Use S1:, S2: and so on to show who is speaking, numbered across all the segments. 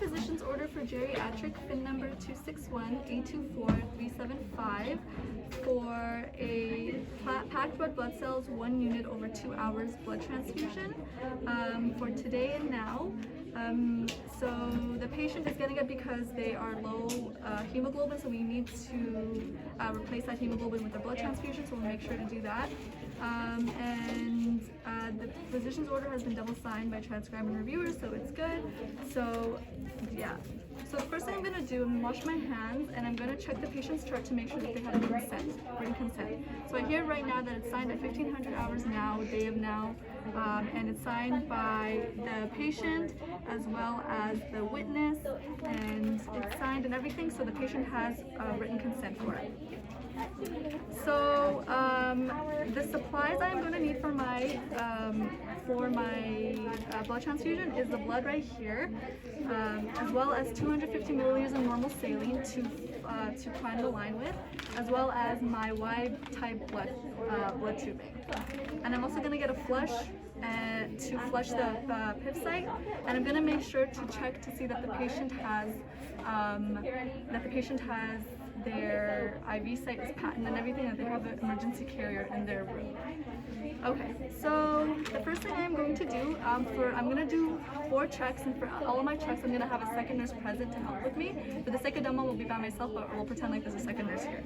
S1: physician's order for geriatric fin number 261-824-375 for a packed red blood cells 1 unit over 2 hours blood transfusion for today and now. So the patient is getting it because they are low hemoglobin, so we need to replace that hemoglobin with a blood transfusion, so we'll make sure to do that. The physician's order has been double signed by transcribing reviewers, so it's good. So yeah. So the first thing I'm going to do, I'm going to wash my hands and I'm going to check the patient's chart to make sure that they have written consent. So I hear right now that it's signed at 1500 hours now, day of now, and it's signed by the patient as well as the witness, and it's signed and everything, so the patient has written consent for it. So the supplies I'm going to need for my blood transfusion is the blood right here, as well as 250 milliliters of normal saline to prime the line with, as well as my Y type blood tubing. And I'm also going to get a flush to flush the PIP site, and I'm going to make sure to check to see that the patient has their IV site is patent and everything, that they have an emergency carrier in their room. Okay, so the first thing I'm going to do, I'm going to do 4 checks, and for all of my checks I'm going to have a second nurse present to help with me. For the second demo, we'll be by myself, but we'll pretend like there's a second nurse here.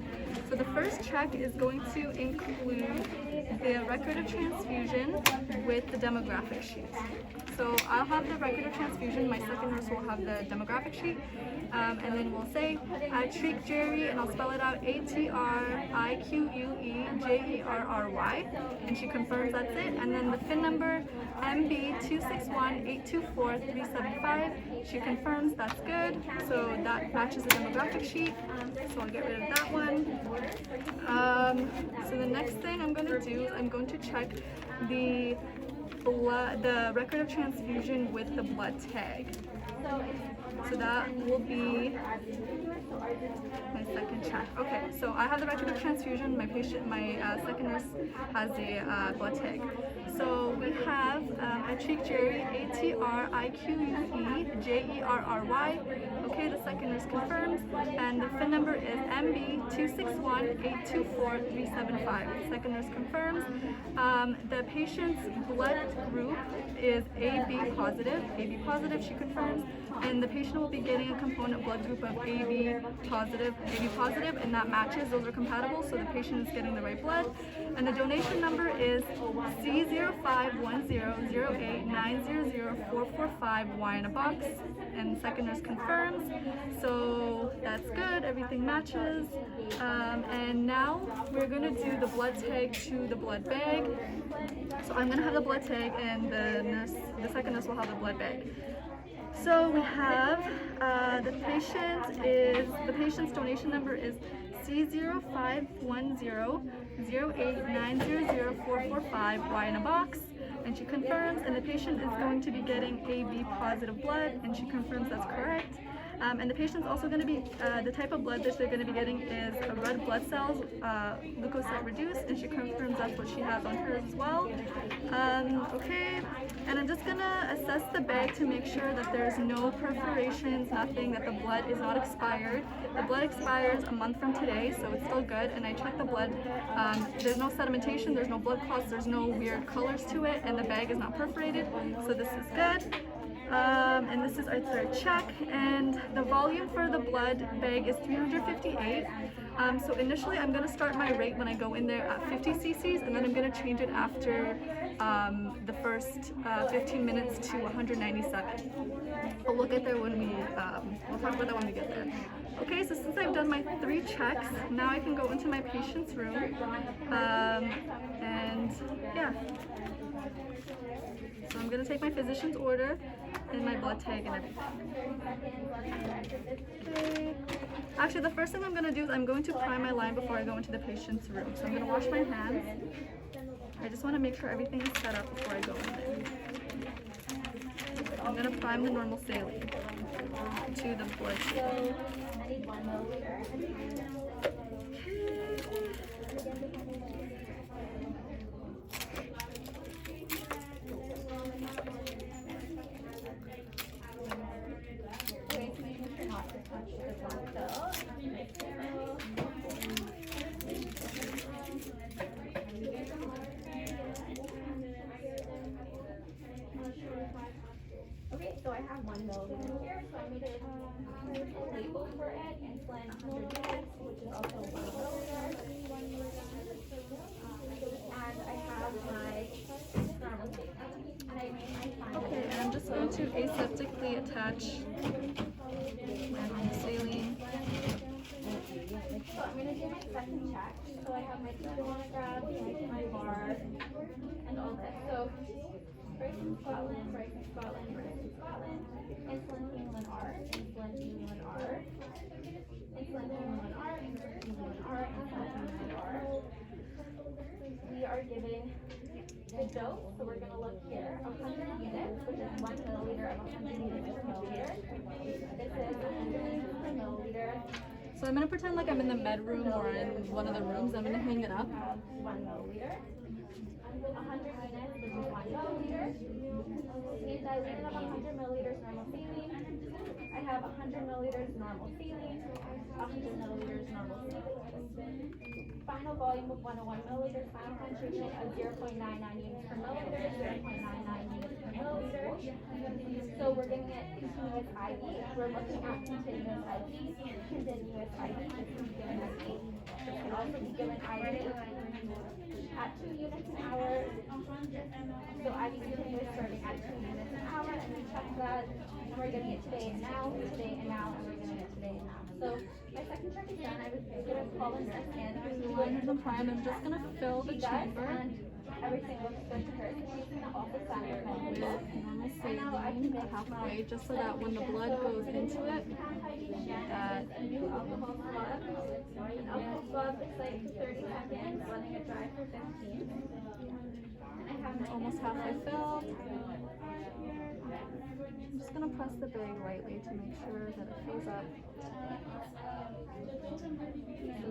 S1: So the first check is going to include the record of transfusion with the demographic sheet. So I'll have the record of transfusion, my second nurse will have the demographic sheet, and then we'll say treat Jerry, and I'll spell it out, ATRIQUEJERRY, and she confirms that's it. And then the fin number MB261824375, she confirms that's good, so that matches the demographic sheet, so I'll get rid of that one. So the next thing I'm going to do is I'm going to check the record of transfusion with the blood tag. So that will be my second check. Okay, so I have the record of transfusion. My second nurse has the blood tag. So we have I treat Jerry, ATRIQUEJERRY. Okay, the second nurse confirms, and the fin number is MB261824375. The second nurse confirms. The patient's blood group is AB positive. AB positive, she confirms, and the patient will be getting a component blood group of AB positive, and that matches. Those are compatible, so the patient is getting the right blood. And the donation number is C051008900445Y in a box, and the second nurse confirms. So that's good, everything matches. And now we're going to do the blood tag to the blood bag. So I'm going to have the blood tag, and the second nurse will have the blood bag. So we have the patient's donation number is C051008900445Y in a box, and she confirms, and the patient is going to be getting AB positive blood, and she confirms that's correct. And the patient's also going to be, the type of blood that they're going to be getting is a red blood cells, leukocyte reduced, and she confirms that's what she has on hers as well. Okay, and I'm just going to assess the bag to make sure that there's no perforations, nothing, that the blood is not expired. The blood expires a month from today, so it's still good, and I checked the blood. There's no sedimentation, there's no blood clots, there's no weird colors to it, and the bag is not perforated, so this is good. And this is our third check, and the volume for the blood bag is 358. So initially I'm going to start my rate when I go in there at 50 cc's, and then I'm going to change it after the first 15 minutes to 197. But we'll get there when we'll talk about that when we get there. Okay, so since I've done my 3 checks, now I can go into my patient's room, and yeah. So I'm going to take my physician's order and my blood tag and everything. Okay. Actually, the first thing I'm going to do is I'm going to prime my line before I go into the patient's room. So I'm going to wash my hands. I just want to make sure everything is set up before I go in there. I'm going to prime the normal saline to the blood tube.
S2: Okay, so I have 1 milliliter here, so I made a label for it, insulin 100 units, which is also 1 milliliter. And I have my normal statement. And I made my final.
S1: Okay, and I'm just going to aseptically attach my saline.
S2: So I'm going to do my second check. So I have my kilograms, my bar, and all this. So first in Scotland, first in Scotland, first in Scotland. Insulin, hemoglobin R, insulin, hemoglobin R. Insulin, hemoglobin R, insulin, hemoglobin R, insulin, hemoglobin R. We are giving the dose, so we're going to look here, 100 units, which is 1 milliliter of 100 units per milliliter. This is 100 units per milliliter.
S1: So I'm going to pretend like I'm in the med room or in one of the rooms. I'm going to hang it up.
S2: 1 milliliter. 100 units, which is 1 milliliter. We diluted of 100 milliliters normal saline. I have 100 milliliters normal saline, 100 milliliters normal saline. Final volume of 101 milliliters, final concentration of 0.99 units per milliliter, 0.99 units per milliliter. So we're giving it continuous IV. We're looking at continuous IV. Continuous IV, this can be given IV. This can also be given IV at 2 units an hour. So IV continuous starting at 2 units an hour, and we check that. And we're giving it today and now, today and now, and we're giving it today and now. So my second check is done. I was going to call in nurse and
S1: I'm just going to fill the chamber
S2: everything looks good to her. She's going to also sign her
S1: with normal saline halfway, just so that when the blood goes into it, that
S2: a new alcohol swab. An alcohol swab is like 30 seconds, letting it dry for 15. And I have
S1: it's almost halfway filled. I'm just going to press the bag lightly to make sure that it fills up.
S2: So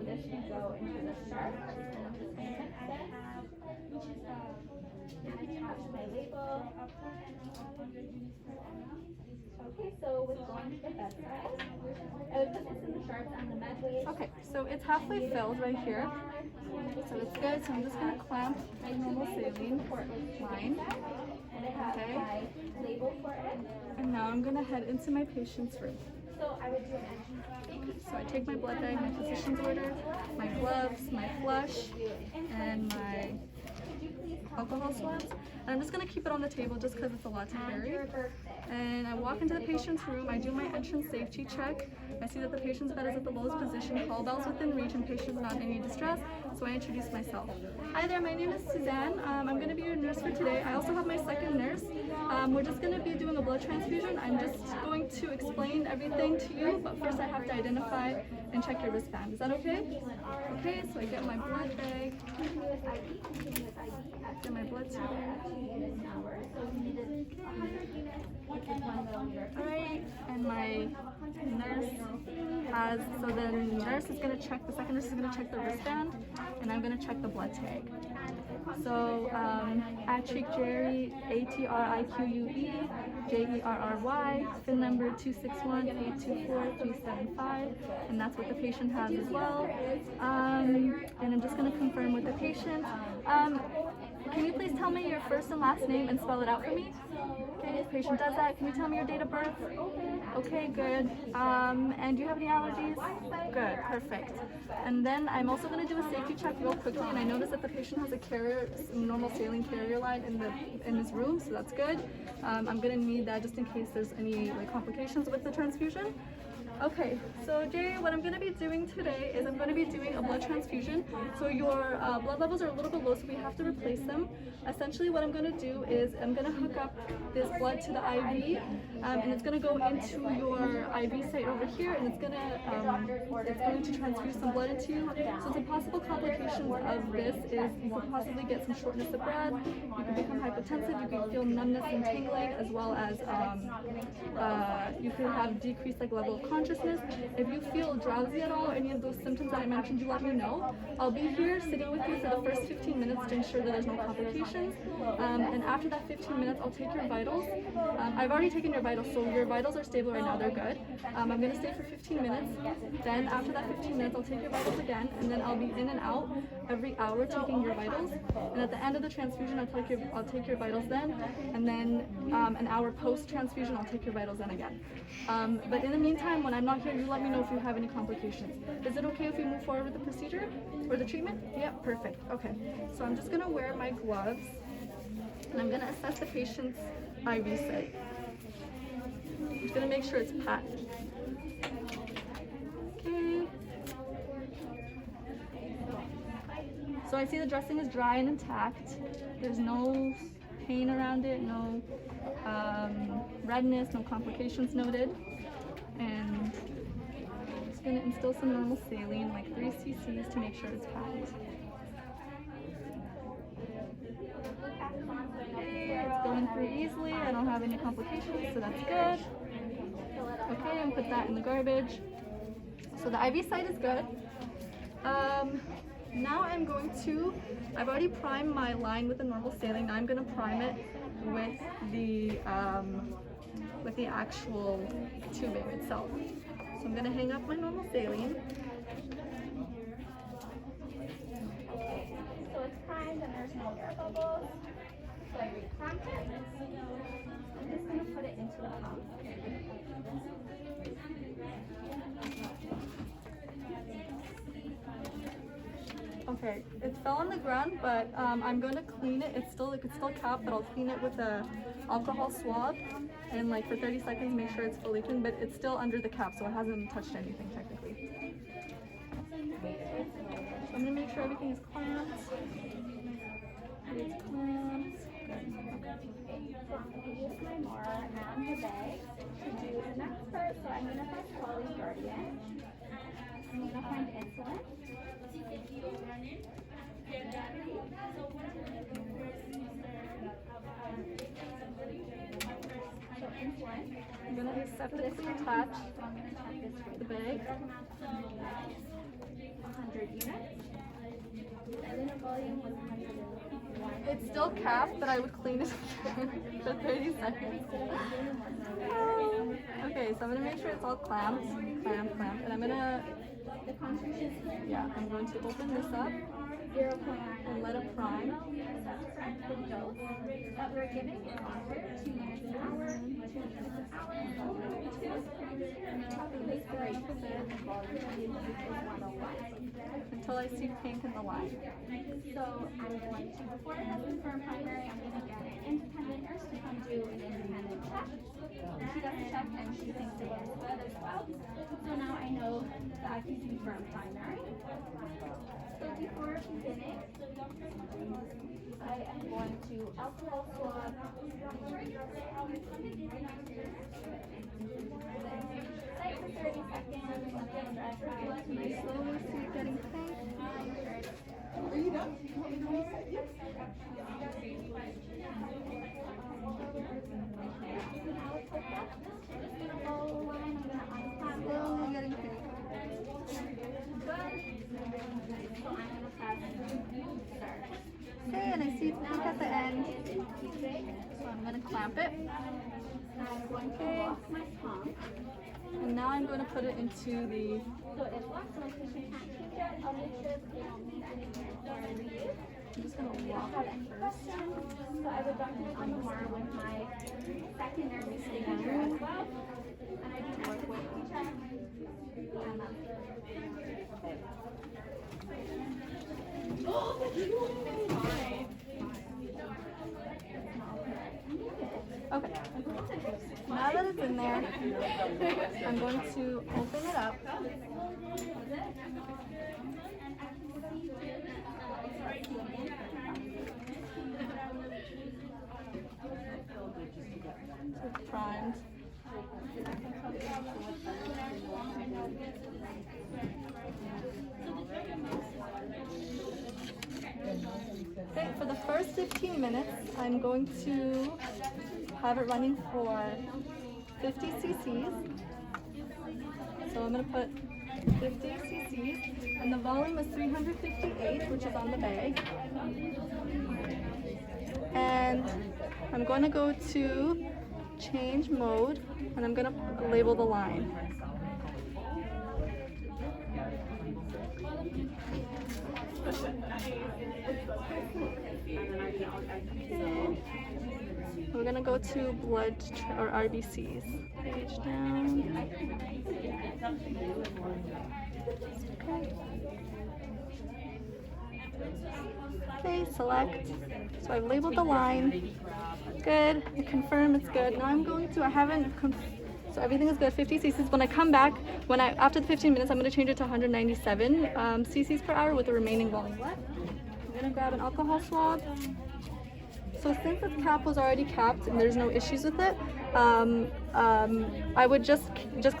S2: this should go into the shark. And I'm just going to mix it. Attach my label. Okay, so with going to the bedside, I would put this in the sharps and the med weight.
S1: Okay, so it's halfway filled right here. So it's good. So I'm just going to clamp my normal saline line.
S2: And I have my label for it.
S1: And now I'm going to head into my patient's room.
S2: So I would do an entry.
S1: So I take my blood bag, my physician's order, my gloves, my flush, and my alcohol swabs. And I'm just going to keep it on the table just because it's a lot to carry. And I walk into the patient's room, I do my entrance safety check. I see that the patient's bed is at the lowest position, call bells within reach, and patient's not in any distress, so I introduce myself. Hi there, my name is Suzanne. I'm going to be your nurse for today. I also have my second nurse. We're just going to be doing a blood transfusion. I'm just going to explain everything to you, but first I have to identify and check your wristband. Is that okay? Okay, so I get my blood bag, get my blood tube. Alright, and my nurse has, so the nurse is going to check, the second nurse is going to check the wristband, and I'm going to check the blood tag. So, Attrique Jerry, ATRIQUE, JERRY, FIN number 261824375, and that's what the patient has as well. And I'm just going to confirm with the patient. Can you please tell me your first and last name and spell it out for me? Okay, the patient does that. Can you tell me your date of birth? Okay, good. And do you have any allergies? Good, perfect. And then I'm also going to do a safety check real quickly, and I noticed that the patient has a carrier, normal saline carrier line in this room, so that's good. I'm going to need that just in case there's any complications with the transfusion. Okay, so Jay, what I'm going to be doing today is I'm going to be doing a blood transfusion. So your blood levels are a little bit low, so we have to replace them. Essentially what I'm going to do is I'm going to hook up this blood to the IV, and it's going to go into your IV site over here, and it's going to transfuse some blood into you. So some possible complications of this is you could possibly get some shortness of breath, you could become hypotensive, you could feel numbness and tingling, as well as you could have decreased like level of consciousness. If you feel drowsy at all or any of those symptoms that I mentioned, you let me know. I'll be here sitting with you for the first 15 minutes to ensure that there's no complications. And after that 15 minutes, I'll take your vitals. I've already taken your vitals, so your vitals are stable right now, they're good. I'm going to stay for 15 minutes. Then after that 15 minutes, I'll take your vitals again, and then I'll be in and out every hour taking your vitals. And at the end of the transfusion, I'll take your vitals then, and then an hour post-transfusion, I'll take your vitals then again. But in the meantime, when I'm not here, you let me know if you have any complications. Is it okay if we move forward with the procedure or the treatment? Yeah, perfect. Okay, so I'm just gonna wear my gloves, and I'm gonna assess the patient's IV site. I'm just gonna make sure it's packed. Okay. So I see the dressing is dry and intact. There's no pain around it, no redness, no complications noted. And I'm just gonna instill some normal saline, like 3 cc's, to make sure it's packed. Okay, it's going through easily. I don't have any complications, so that's good. Okay, and put that in the garbage. So the IV site is good. Now I've already primed my line with the normal saline. Now I'm going to prime it with the actual tubing itself. So I'm going to hang up my normal saline.
S2: So it's primed and there's no air bubbles. So I reclamp it. I'm just going to put it into the pump.
S1: Okay, it fell on the ground, but I'm going to clean it. It's still capped, but I'll clean it with a alcohol swab and like for 30 seconds make sure it's fully clean, but it's still under the cap, so it hasn't touched anything technically. So I'm going to make sure everything is clamped. It's clamped.
S2: So I'm going to use my Mora and the bag to do the next part. So I'm going to find Polly's Guardian. I'm going to find insulin. So insulin.
S1: I'm going to aseptically attach the bag.
S2: 100 units. The unit volume was 101.
S1: It's still capped, but I would clean it for 30 seconds. Okay, so I'm going to make sure it's all clamped, and I'm going to, I'm going to open this up
S2: 0.9
S1: and let it prime.
S2: the dose that we're giving is offered 2 minutes an hour, 2 minutes an hour, 2. The rate for the volume is 101.
S1: Until I see pink in the line.
S2: So I'm going to, before I have confirmed primary, I'm going to get an independent nurse to come do an independent check. She does a check and she thinks it looks good as well. So now I know that I can confirm primary. So before beginning, I am going to alcohol swab site for 30 seconds.
S1: I slowly see it getting pink.
S3: Are you done?
S1: Slowly getting pink. Okay, and I see it's pink at the end. So I'm going to clamp it. Okay. And now I'm going to put it into the...
S2: So if locked, so my patient can't change it, I'll make sure that they don't need anything before I leave.
S1: I'm just going to
S2: If you
S1: lock
S2: have
S1: it
S2: any
S1: first.
S2: questions, so I would document on tomorrow with my secondary signature as well. And I do work with check. And that's
S1: Okay. Now that it's in there, I'm going to open it up. It's primed. Okay, for the first 15 minutes, I'm going to have it running for 50 cc's. So I'm gonna put 50 cc's, and the volume is 358, which is on the bag. And I'm going to go to change mode, and I'm going to label the line. Okay. We're going to go to blood or RBCs. Page down. Okay. Okay, select. So I've labeled the line. Good. I confirm it's good. Now I'm going to, so everything is good, 50 cc's. When I come back, after the 15 minutes, I'm going to change it to 197 cc's per hour with the remaining volume left. I'm going to grab an alcohol swab. So since the cap was already capped and there's no issues with it, I would just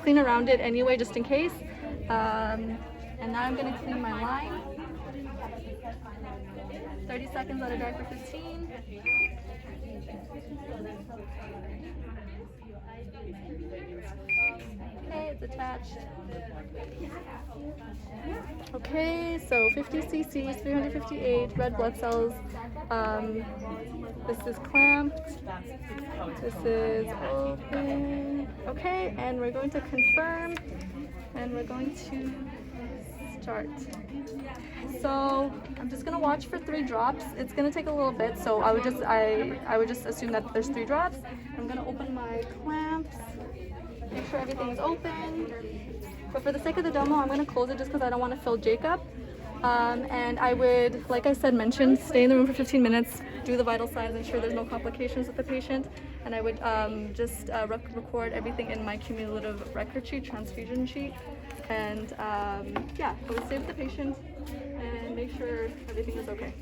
S1: clean around it anyway, just in case. And now I'm going to clean my line. 30 seconds, let it dry for 15. Okay, it's attached. Okay, so 50 cc's, 358 red blood cells. This is clamped. This is open. Okay, and we're going to confirm, and we're going to start. So I'm just gonna watch for 3 drops. It's gonna take a little bit, so I would just assume that there's 3 drops. I'm gonna open my clamps, make sure everything is open. But for the sake of the demo, I'm gonna close it just because I don't want to fill Jacob. And I would, like I said, stay in the room for 15 minutes, do the vital signs, ensure there's no complications with the patient, and I would just record everything in my cumulative record sheet, transfusion sheet, and yeah, I would save the patient and make sure everything is okay.